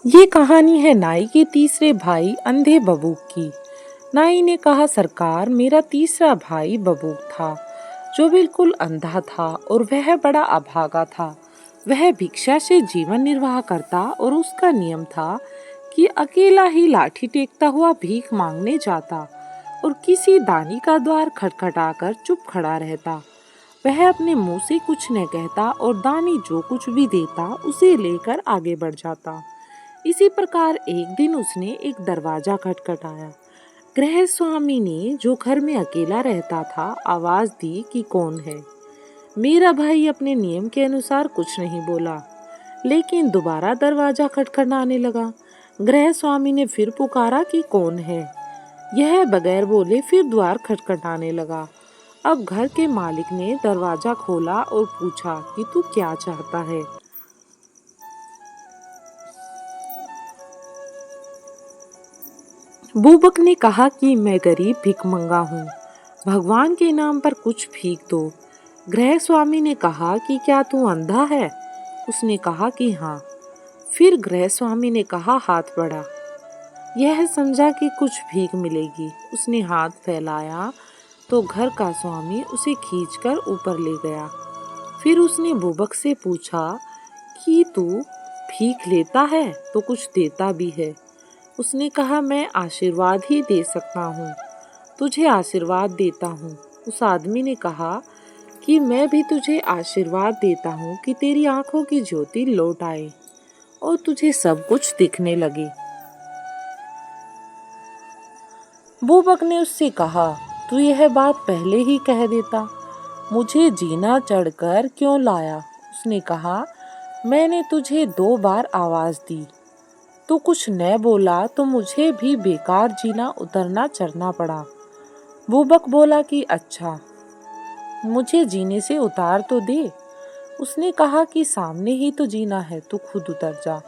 ये कहानी है नाई के तीसरे भाई अंधे बबूक की। नाई ने कहा, सरकार, मेरा तीसरा भाई बबूक था जो बिल्कुल अंधा था और वह बड़ा अभागा था। वह भिक्षा से जीवन निर्वाह करता और उसका नियम था कि अकेला ही लाठी टेकता हुआ भीख मांगने जाता और किसी दानी का द्वार खटखटाकर चुप खड़ा रहता। वह अपने मुंह से कुछ न कहता और दानी जो कुछ भी देता उसे लेकर आगे बढ़ जाता। इसी प्रकार एक दिन उसने एक दरवाजा खटखटाया। गृह स्वामी ने, जो घर में अकेला रहता था, आवाज दी कि कौन है। मेरा भाई अपने नियम के अनुसार कुछ नहीं बोला, लेकिन दोबारा दरवाजा खटखटाने लगा। गृह स्वामी ने फिर पुकारा कि कौन है। यह बगैर बोले फिर द्वार खटखटाने लगा। अब घर के मालिक ने दरवाजा खोला और पूछा कि तू क्या चाहता है। बुबक ने कहा कि मैं गरीब भिखमंगा हूँ, भगवान के नाम पर कुछ भीख दो। गृह स्वामी ने कहा कि क्या तू अंधा है? उसने कहा कि हाँ। फिर गृह स्वामी ने कहा, हाथ बढ़ा। यह समझा कि कुछ भीख मिलेगी। उसने हाथ फैलाया तो घर का स्वामी उसे खींचकर ऊपर ले गया। फिर उसने बुबक से पूछा कि तू भीख लेता है तो कुछ देता भी है। उसने कहा, मैं आशीर्वाद ही दे सकता हूँ, तुझे आशीर्वाद देता हूँ। उस आदमी ने कहा कि मैं भी तुझे आशीर्वाद देता हूँ कि तेरी आंखों की ज्योति लौट आए और तुझे सब कुछ दिखने लगे। बुबक ने उससे कहा, तू यह बात पहले ही कह देता, मुझे जीना चढ़कर क्यों लाया? उसने कहा, मैंने तुझे 2 बार आवाज दी, तू कुछ न बोला तो मुझे भी बेकार जीना उतरना चढ़ना पड़ा। बुबक बोला कि अच्छा, मुझे जीने से उतार तो दे। उसने कहा कि सामने ही तो जीना है, तू खुद उतर जा।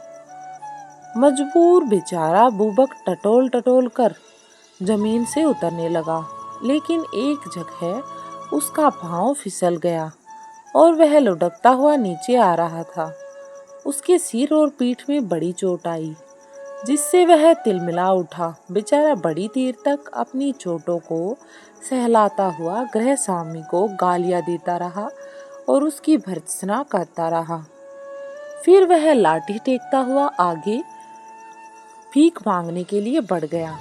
मजबूर बेचारा बुबक टटोल टटोल कर जमीन से उतरने लगा, लेकिन एक जगह उसका पांव फिसल गया और वह लुढ़कता हुआ नीचे आ रहा था। उसके सिर और पीठ में बड़ी चोट आई, जिससे वह तिलमिला उठा। बेचारा बड़ी देर तक अपनी चोटों को सहलाता हुआ गृह स्वामी को गालियां देता रहा और उसकी भर्त्सना करता रहा। फिर वह लाठी टेकता हुआ आगे भीख मांगने के लिए बढ़ गया।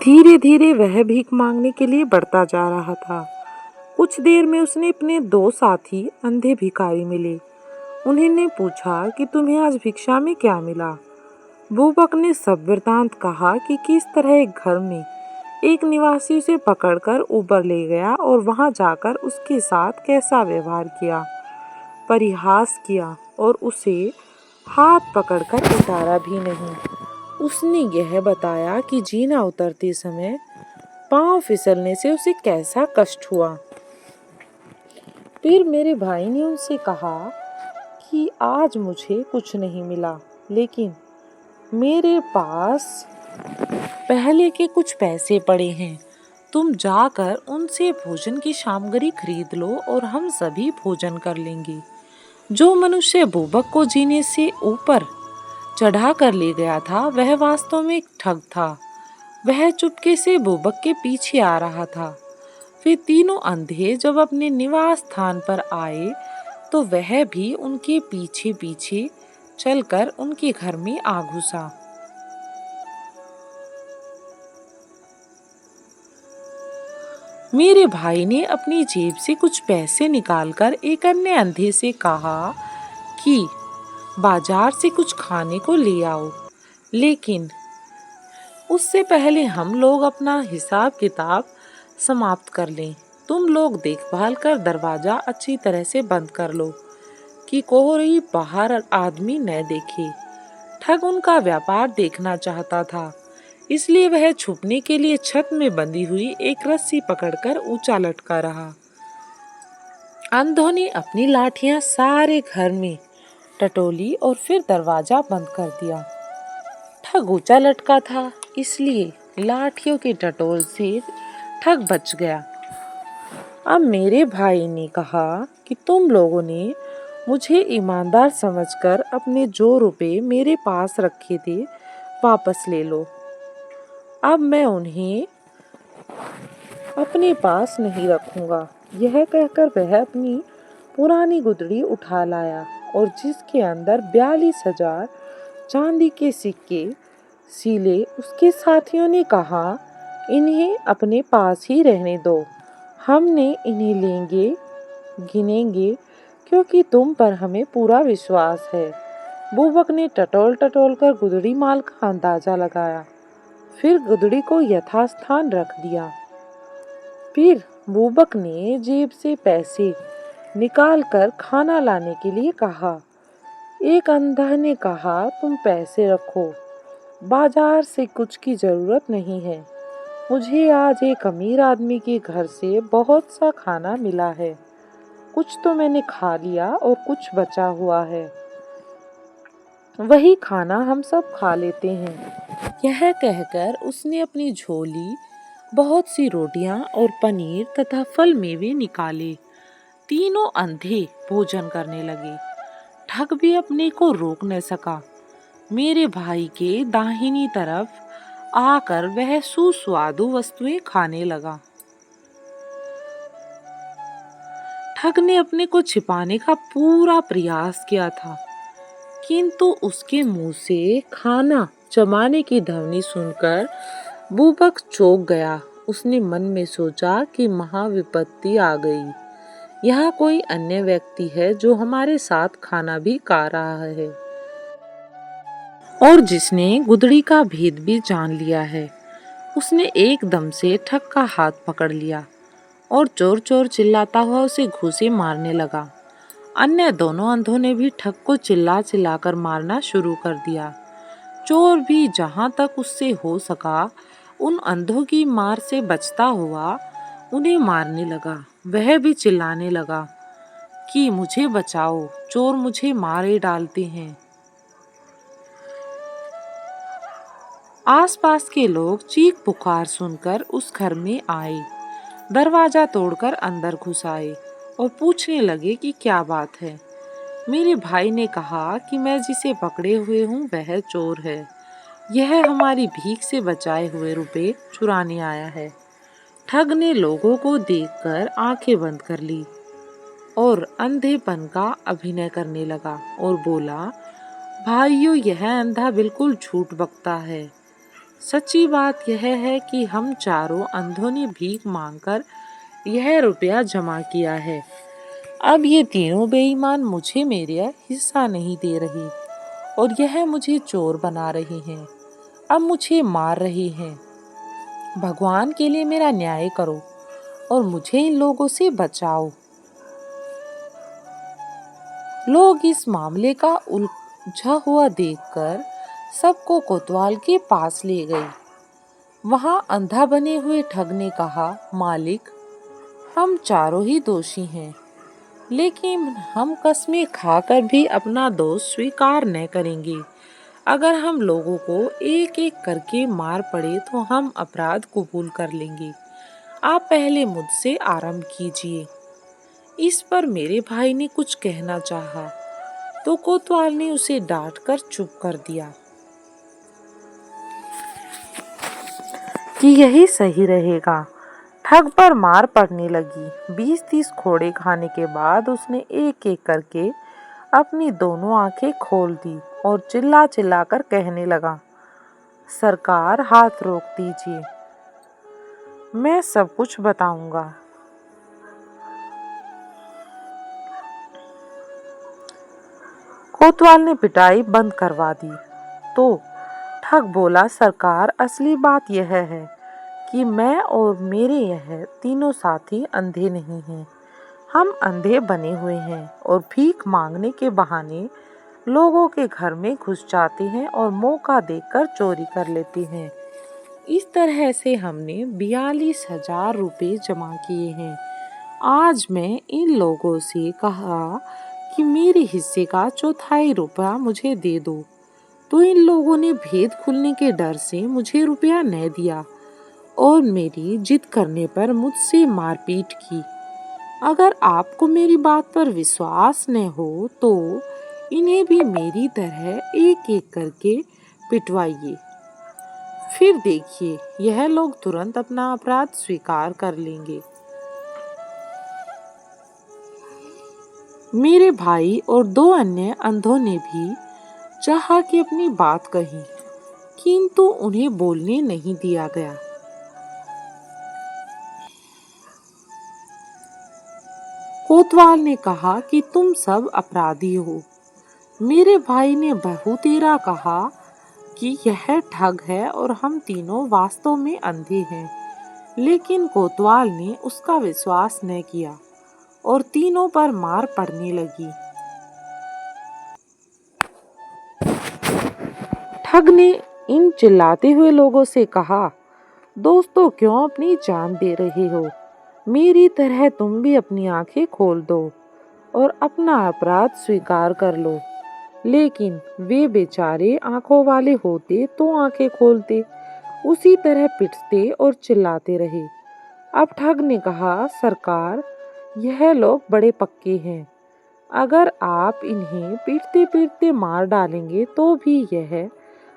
धीरे धीरे वह भीख मांगने के लिए बढ़ता जा रहा था। कुछ देर में उसने अपने 2 साथी अंधे भिखारी मिले। उन्होंने पूछा कि तुम्हें आज भिक्षा में क्या मिला? बुबक ने सब वृतांत कहा कि किस तरह एक घर में एक निवासी उसे पकड़कर ऊपर ले गया और वहां जाकर उसके साथ कैसा व्यवहार किया, परिहास किया और उसे हाथ पकड़कर उतारा भी नहीं। उसने यह बताया कि जीना उतरते समय पांव फिसलने से उसे कैसा कष्ट हुआ। फिर मेरे भाई ने उनसे कहा कि आज मुझे कुछ नहीं मिला, लेकिन मेरे पास पहले के कुछ पैसे पड़े हैं। तुम जाकर उनसे भोजन की सामग्री खरीद लो और हम सभी भोजन कर लेंगे। जो मनुष्य बुबक को जीने से ऊपर चढ़ा कर ले गया था, वह वास्तव में एक ठग था। वह चुपके से बुबक के पीछे आ रहा था। वे तीनों अंधे जब अपने निवास स्थान पर आए तो वह भी उनके पीछे पीछे चलकर उनके घर में आ घुसा। मेरे भाई ने अपनी जेब से कुछ पैसे निकालकर एक अन्य अंधे से कहा कि बाजार से कुछ खाने को ले आओ, लेकिन उससे पहले हम लोग अपना हिसाब किताब समाप्त कर लें। तुम लोग देखभाल कर दरवाजा अच्छी तरह से बंद कर लो कि कोई बाहर आदमी न देखे। ठग उनका व्यापार देखना चाहता था, इसलिए वह छुपने के लिए छत में बंधी हुई एक रस्सी पकड़कर ऊंचा लटका रहा। अंधों ने अपनी लाठियां सारे घर में टटोली और फिर दरवाजा बंद कर दिया। ठग ऊंचा लटका था, इसलिए लाठियों के टटोल से ठग बच गया। अब मेरे भाई ने कहा कि तुम लोगों ने मुझे ईमानदार समझकर अपने जो रुपए मेरे पास रखे थे वापस ले लो। अब मैं उन्हें अपने पास नहीं रखूंगा। यह कहकर वह अपनी पुरानी गुदड़ी उठा लाया और जिसके अंदर 42,000 चांदी के सिक्के सीले। उसके साथियों ने कहा, इन्हें अपने पास ही रहने दो, हमने इन्हें लेंगे गिनेंगे क्योंकि तुम पर हमें पूरा विश्वास है। बुबक ने टटोल टटोल कर गुदड़ी माल का अंदाजा लगाया, फिर गुदड़ी को यथास्थान रख दिया। फिर बुबक ने जेब से पैसे निकालकर खाना लाने के लिए कहा। एक अंधा ने कहा, तुम पैसे रखो, बाजार से कुछ की जरूरत नहीं है। मुझे आज एक अमीर आदमी के घर से बहुत सा खाना मिला है। कुछ तो मैंने खा लिया और कुछ बचा हुआ है, वही खाना हम सब खा लेते हैं। यह कहकर उसने अपनी झोली बहुत सी रोटियां और पनीर तथा फल मेवे निकाले। तीनों अंधे भोजन करने लगे। ठग भी अपने को रोक न सका। मेरे भाई के दाहिनी तरफ आकर वह सुस्वादु वस्तुएं खाने लगा। ठग ने अपने को छिपाने का पूरा प्रयास किया था, किंतु उसके मुंह से खाना चबाने की ध्वनि सुनकर बुबक चौंक गया। उसने मन में सोचा कि महाविपत्ति आ गई। यहाँ कोई अन्य व्यक्ति है जो हमारे साथ खाना भी खा रहा है और जिसने गुदड़ी का भेद भी जान लिया है। उसने एकदम से ठग का हाथ पकड़ लिया और चोर चोर चिल्लाता हुआ उसे घूंसे मारने लगा। अन्य दोनों अंधों ने भी ठग को चिल्ला चिल्लाकर मारना शुरू कर दिया। चोर भी जहां तक उससे हो सका उन अंधों की मार से बचता हुआ उन्हें मारने लगा। वह भी चिल्लाने लगा कि मुझे बचाओ, चोर मुझे मारे डालते हैं। आसपास के लोग चीख पुकार सुनकर उस घर में आए, दरवाजा तोड़कर अंदर घुस आए और पूछने लगे कि क्या बात है। मेरे भाई ने कहा कि मैं जिसे पकड़े हुए हूँ वह चोर है। यह हमारी भीख से बचाए हुए रुपए चुराने आया है। ठग ने लोगों को देखकर आंखें बंद कर ली और अंधेपन का अभिनय करने लगा और बोला, भाइयों, यह अंधा बिल्कुल झूठ बकता है। सच्ची बात यह है कि हम चारों अंधों ने भीख मांगकर यह रुपया जमा किया है। अब ये तीनों बेईमान मुझे मेरा हिस्सा नहीं दे रही और यह मुझे चोर बना रहे हैं। अब मुझे मार रहे हैं। भगवान के लिए मेरा न्याय करो और मुझे इन लोगों से बचाओ। लोग इस मामले का उलझा हुआ देखकर सबको कोतवाल के पास ले गए। वहां अंधा बने हुए ठग ने कहा, मालिक, हम चारों ही दोषी हैं, लेकिन हम कस्में खाकर भी अपना दोष स्वीकार न करेंगे। अगर हम लोगों को एक एक करके मार पड़े तो हम अपराध कबूल कर लेंगे। आप पहले मुझसे आरंभ कीजिए। इस पर मेरे भाई ने कुछ कहना चाहा तो कोतवाल ने उसे डांटकर चुप कर दिया कि यही सही रहेगा। ठग पर मार पड़ने लगी। 20-30 खोड़े खाने के बाद उसने एक एक करके अपनी दोनों आंखें खोल दी और चिल्ला चिल्ला कर कहने लगा, सरकार, हाथ रोक दीजिए, मैं सब कुछ बताऊंगा। कोतवाल ने पिटाई बंद करवा दी तो ठग बोला, सरकार, असली बात यह है कि मैं और मेरे यह तीनों साथी अंधे नहीं हैं। हम अंधे बने हुए हैं और भीख मांगने के बहाने लोगों के घर में घुस जाते हैं और मौका देखकर चोरी कर लेते हैं। इस तरह से हमने 42,000 रुपये जमा किए हैं। आज मैं इन लोगों से कहा कि मेरे हिस्से का चौथाई रुपया मुझे दे दो, तो इन लोगों ने भेद खुलने के डर से मुझे रुपया न दिया और मेरी जिद करने पर मुझसे मारपीट की। अगर आपको मेरी बात पर विश्वास न हो तो इन्हें भी मेरी तरह एक एक करके पिटवाइए। फिर देखिए यह लोग तुरंत अपना अपराध स्वीकार कर लेंगे। मेरे भाई और दो अन्य अंधों ने भी चाहा कि अपनी बात कही, किंतु उन्हें बोलने नहीं दिया गया। कोतवाल ने कहा कि तुम सब अपराधी हो। मेरे भाई ने बहुतेरा कहा कि यह ठग है और हम तीनों वास्तव में अंधे हैं। लेकिन कोतवाल ने उसका विश्वास न किया और तीनों पर मार पड़ने लगी। ठग ने इन चिल्लाते हुए लोगों से कहा, दोस्तों क्यों अपनी जान दे रहे हो? मेरी तरह तुम भी अपनी आंखें खोल दो और अपना अपराध स्वीकार कर लो। लेकिन वे बेचारे आंखों वाले होते तो आंखें खोलते, उसी तरह पिटते और चिल्लाते रहे। अब ठग ने कहा, सरकार यह लोग बड़े पक्के हैं। अगर आप इन्हें पीटते पीटते मार डालेंगे तो भी यह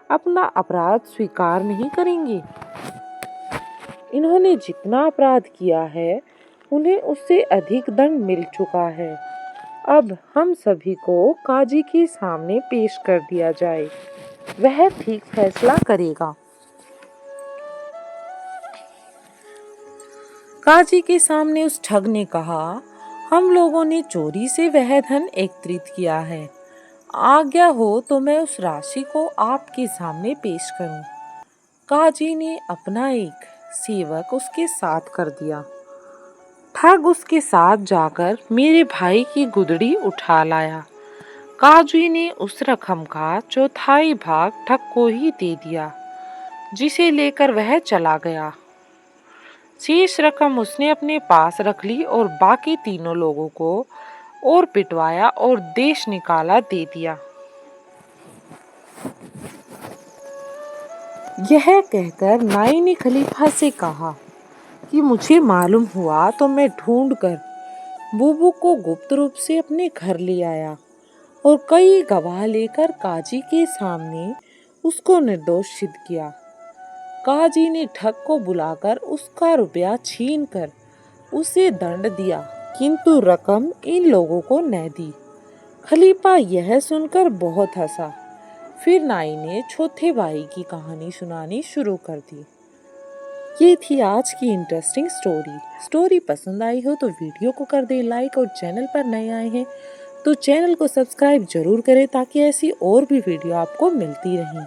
अपना अपराध स्वीकार नहीं करेंगे। इन्होंने जितना अपराध किया है उन्हें उससे अधिक दंड मिल चुका है। अब हम सभी को काजी के सामने पेश कर दिया जाए, वह ठीक फैसला करेगा। काजी के सामने उस ठग ने कहा, हम लोगों ने चोरी से वह धन एकत्रित किया है। आज्ञा हो तो मैं उस राशि को आपके सामने पेश करूं। काजी ने अपना एक सेवक उसके साथ कर दिया। ठग उसके साथ जाकर मेरे भाई की गुदड़ी उठा लाया। काजी ने उस रकम का चौथाई भाग ठग को ही दे दिया, जिसे लेकर वह चला गया। शेष रकम उसने अपने पास रख ली और बाकी तीनों लोगों को और पिटवाया और देश निकाला दे दिया। यह कहकर नाई ने खलीफा से कहा कि मुझे मालूम हुआ तो मैं ढूंढकर बुबू को गुप्त रूप से अपने घर ले आया और कई गवाह लेकर काजी के सामने उसको निर्दोष सिद्ध किया। काजी ने ठग को बुलाकर उसका रुपया छीनकर उसे दंड दिया, किंतु रकम इन लोगों को न दी। खलीफा यह सुनकर बहुत हंसा। फिर नाई ने चौथे भाई की कहानी सुनानी शुरू कर दी। ये थी आज की इंटरेस्टिंग स्टोरी पसंद आई हो तो वीडियो को कर दे लाइक और चैनल पर नए आए हैं तो चैनल को सब्सक्राइब जरूर करें ताकि ऐसी और भी वीडियो आपको मिलती रहें।